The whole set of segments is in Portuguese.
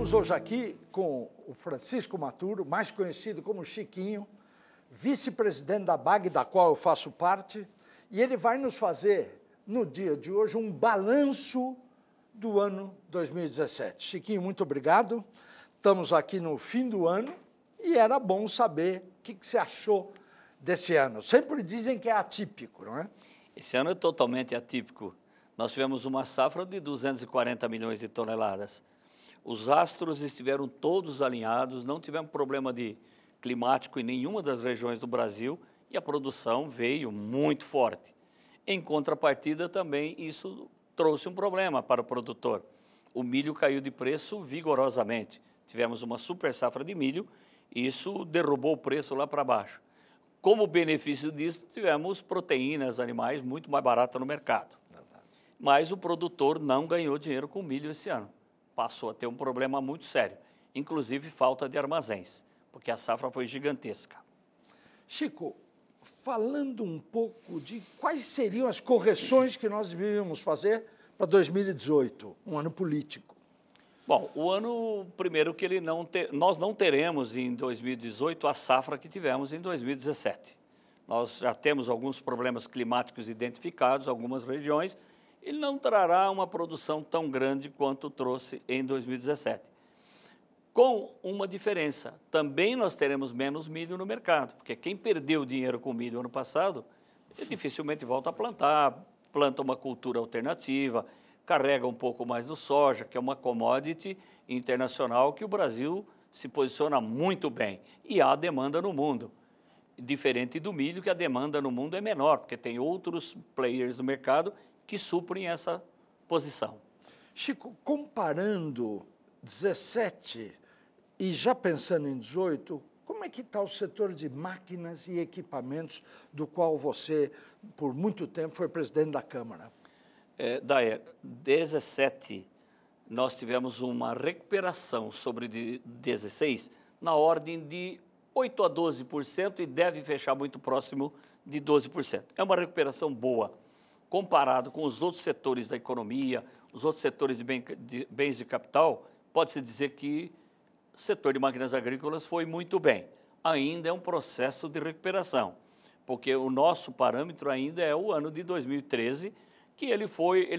Estamos hoje aqui com o Francisco Maturo, mais conhecido como Chiquinho, vice-presidente da BAG, da qual eu faço parte, e ele vai nos fazer, no dia de hoje, um balanço do ano 2017. Chiquinho, muito obrigado. Estamos aqui no fim do ano e era bom saber o que você achou desse ano. Sempre dizem que é atípico, não é? Esse ano é totalmente atípico. Nós tivemos uma safra de 240 milhões de toneladas. Os astros estiveram todos alinhados, não tivemos problema climático em nenhuma das regiões do Brasil e a produção veio muito forte. Em contrapartida, também isso trouxe um problema para o produtor. O milho caiu de preço vigorosamente. Tivemos uma super safra de milho e isso derrubou o preço lá para baixo. Como benefício disso, tivemos proteínas animais muito mais baratas no mercado. Mas o produtor não ganhou dinheiro com milho esse ano. Passou a ter um problema muito sério, inclusive falta de armazéns, porque a safra foi gigantesca. Chico, falando um pouco de quais seriam as correções que nós deveríamos fazer para 2018, um ano político. Bom, o ano, primeiro, que nós não teremos em 2018 a safra que tivemos em 2017. Nós já temos alguns problemas climáticos identificados, algumas regiões, ele não trará uma produção tão grande quanto trouxe em 2017. Com uma diferença, também nós teremos menos milho no mercado, porque quem perdeu dinheiro com milho ano passado, dificilmente volta a plantar, planta uma cultura alternativa, carrega um pouco mais do soja, que é uma commodity internacional que o Brasil se posiciona muito bem, e há demanda no mundo. Diferente do milho, que a demanda no mundo é menor, porque tem outros players no mercado que suprem essa posição. Chico, comparando 17 e já pensando em 18, como é que está o setor de máquinas e equipamentos, do qual você, por muito tempo, foi presidente da Câmara? Daí, 17, nós tivemos uma recuperação sobre 16, na ordem de 8% a 12% e deve fechar muito próximo de 12%. É uma recuperação boa. Comparado com os outros setores da economia, os outros setores de bens de capital, pode-se dizer que o setor de máquinas agrícolas foi muito bem. Ainda é um processo de recuperação, porque o nosso parâmetro ainda é o ano de 2013, que ele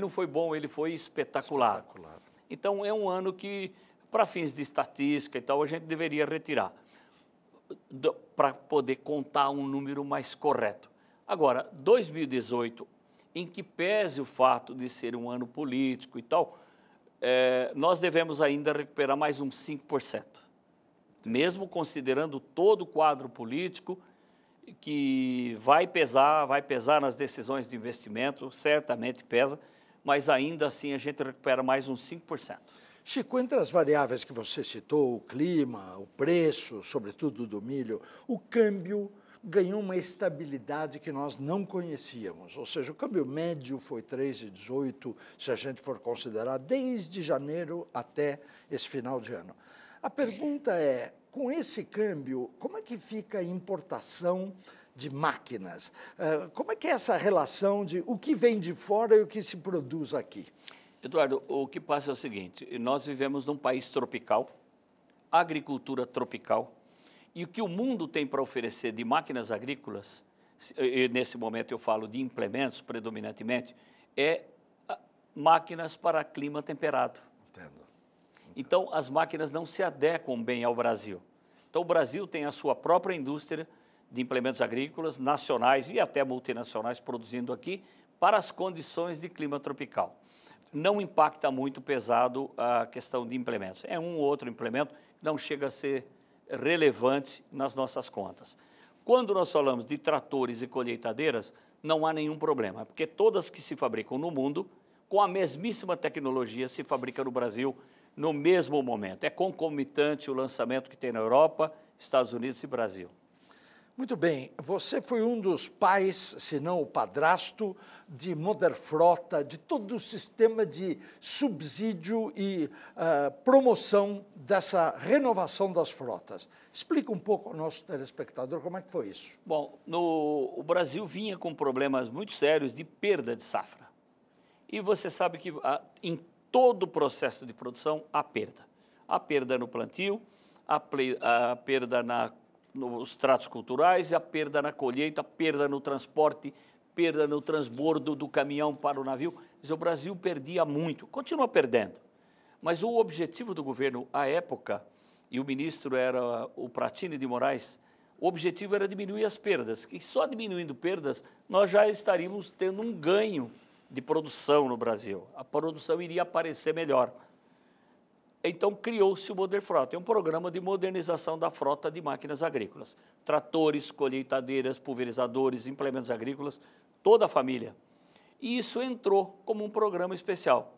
não foi bom, ele foi espetacular. Então, é um ano que, para fins de estatística e tal, a gente deveria retirar, para poder contar um número mais correto. Agora, 2018, em que pese o fato de ser um ano político e tal, nós devemos ainda recuperar mais uns 5%. Mesmo considerando todo o quadro político, que vai pesar nas decisões de investimento, certamente pesa, mas ainda assim a gente recupera mais uns 5%. Chico, entre as variáveis que você citou, o clima, o preço, sobretudo do milho, o câmbio ganhou uma estabilidade que nós não conhecíamos, ou seja, o câmbio médio foi 3,18, se a gente for considerar, desde janeiro até esse final de ano. A pergunta é, com esse câmbio, como é que fica a importação de máquinas? Como é que é essa relação de o que vem de fora e o que se produz aqui? Eduardo, o que passa é o seguinte, nós vivemos num país tropical, agricultura tropical, e o que o mundo tem para oferecer de máquinas agrícolas, e nesse momento eu falo de implementos predominantemente, é máquinas para clima temperado. Entendo. Então, as máquinas não se adequam bem ao Brasil. Então, o Brasil tem a sua própria indústria de implementos agrícolas, nacionais e até multinacionais produzindo aqui, para as condições de clima tropical. Não impacta muito pesado a questão de implementos. É um ou outro implemento que não chega a ser relevante nas nossas contas. Quando nós falamos de tratores e colheitadeiras, não há nenhum problema, porque todas que se fabricam no mundo, com a mesmíssima tecnologia, se fabricam no Brasil no mesmo momento. É concomitante o lançamento que tem na Europa, Estados Unidos e Brasil. Muito bem, você foi um dos pais, se não o padrasto, de Moderfrota, de todo o sistema de subsídio e promoção dessa renovação das frotas. Explica um pouco ao nosso telespectador como é que foi isso. Bom, o Brasil vinha com problemas muito sérios de perda de safra. E você sabe que em todo o processo de produção há perda. A perda no plantio, a perda nos tratos culturais, a perda na colheita, a perda no transporte, perda no transbordo do caminhão para o navio. Quer dizer, o Brasil perdia muito, continua perdendo. Mas o objetivo do governo, à época, e o ministro era o Pratini de Moraes, o objetivo era diminuir as perdas, e só diminuindo perdas nós já estaríamos tendo um ganho de produção no Brasil. A produção iria aparecer melhor. Então criou-se o Moderfrota, é um programa de modernização da frota de máquinas agrícolas. Tratores, colheitadeiras, pulverizadores, implementos agrícolas, toda a família. E isso entrou como um programa especial.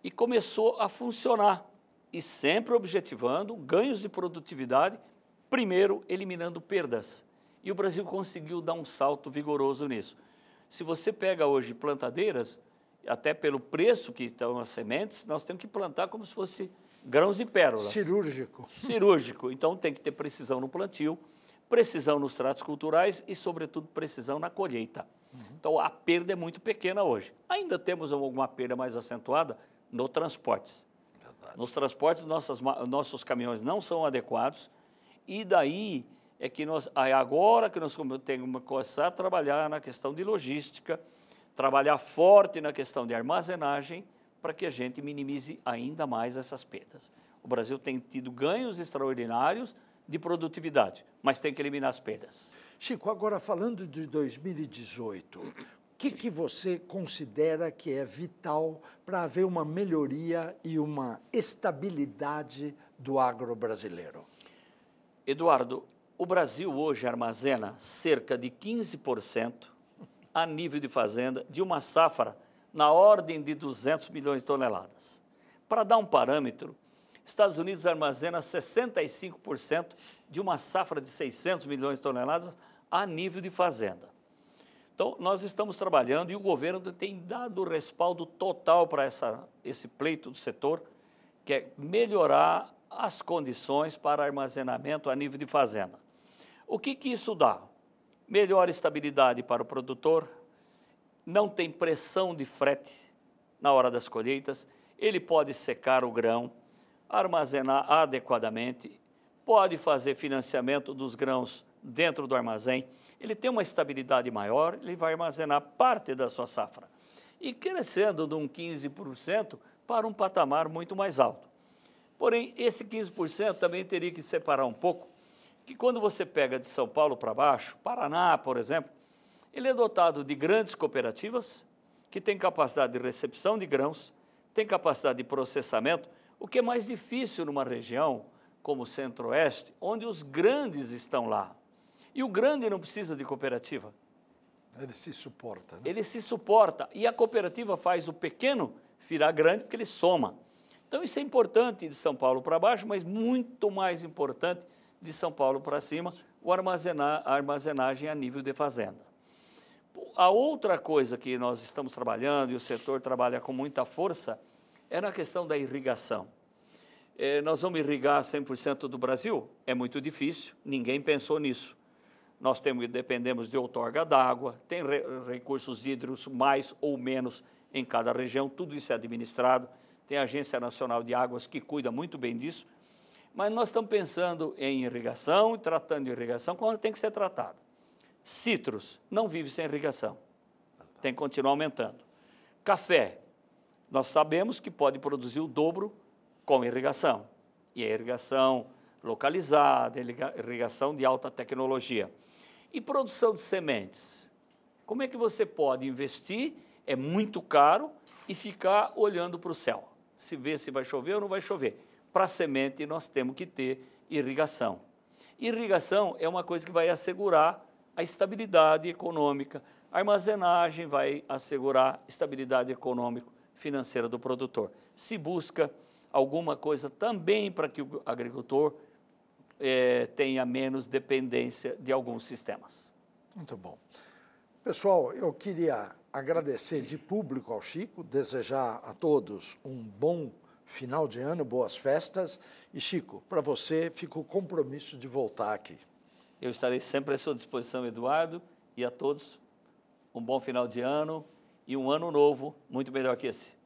E começou a funcionar, e sempre objetivando ganhos de produtividade, primeiro eliminando perdas. E o Brasil conseguiu dar um salto vigoroso nisso. Se você pega hoje plantadeiras, até pelo preço que estão as sementes, nós temos que plantar como se fosse grãos de pérolas. Cirúrgico. Cirúrgico. Então tem que ter precisão no plantio, precisão nos tratos culturais e, sobretudo, precisão na colheita. Então a perda é muito pequena hoje. Ainda temos alguma perda mais acentuada no transportes. Verdade. Nos transportes, nossos caminhões não são adequados, e daí é que agora que nós temos que começar a trabalhar na questão de logística, trabalhar forte na questão de armazenagem, para que a gente minimize ainda mais essas perdas. O Brasil tem tido ganhos extraordinários de produtividade, mas tem que eliminar as perdas. Chico, agora falando de 2018, o que você considera que é vital para haver uma melhoria e uma estabilidade do agro brasileiro? Eduardo, o Brasil hoje armazena cerca de 15% a nível de fazenda de uma safra na ordem de 200 milhões de toneladas. Para dar um parâmetro, Estados Unidos armazena 65% de uma safra de 600 milhões de toneladas a nível de fazenda. Então, nós estamos trabalhando e o governo tem dado respaldo total para esse pleito do setor, que é melhorar as condições para armazenamento a nível de fazenda. O que isso dá? Melhor estabilidade para o produtor, não tem pressão de frete na hora das colheitas, ele pode secar o grão, armazenar adequadamente, pode fazer financiamento dos grãos dentro do armazém, ele tem uma estabilidade maior, ele vai armazenar parte da sua safra. E crescendo de um 15% para um patamar muito mais alto. Porém, esse 15% também teria que separar um pouco, que quando você pega de São Paulo para baixo, Paraná, por exemplo, ele é dotado de grandes cooperativas, que têm capacidade de recepção de grãos, tem capacidade de processamento, o que é mais difícil numa região como o Centro-Oeste, onde os grandes estão lá. E o grande não precisa de cooperativa. Ele se suporta, né? Ele se suporta. E a cooperativa faz o pequeno virar grande porque ele soma. Então isso é importante de São Paulo para baixo, mas muito mais importante de São Paulo para cima, a armazenagem a nível de fazenda. A outra coisa que nós estamos trabalhando, e o setor trabalha com muita força, é na questão da irrigação. Nós vamos irrigar 100% do Brasil? É muito difícil, ninguém pensou nisso. Nós dependemos de outorga d'água, tem recursos hídricos mais ou menos em cada região, tudo isso é administrado, tem a Agência Nacional de Águas que cuida muito bem disso, mas nós estamos pensando em irrigação e tratando de irrigação quando tem que ser tratado. Citros não vive sem irrigação, tem que continuar aumentando. Café, nós sabemos que pode produzir o dobro com irrigação, e a irrigação localizada, irrigação de alta tecnologia. E produção de sementes, como é que você pode investir, é muito caro, e ficar olhando para o céu, se vê se vai chover ou não vai chover. Para a semente nós temos que ter irrigação. Irrigação é uma coisa que vai assegurar a estabilidade econômica, a armazenagem vai assegurar a estabilidade econômica financeira do produtor. Se busca alguma coisa também para que o agricultor tenha menos dependência de alguns sistemas. Muito bom. Pessoal, eu queria agradecer de público ao Chico, desejar a todos um bom final de ano, boas festas. E, Chico, para você fica o compromisso de voltar aqui. Eu estarei sempre à sua disposição, Eduardo, e a todos um bom final de ano e um ano novo muito melhor que esse.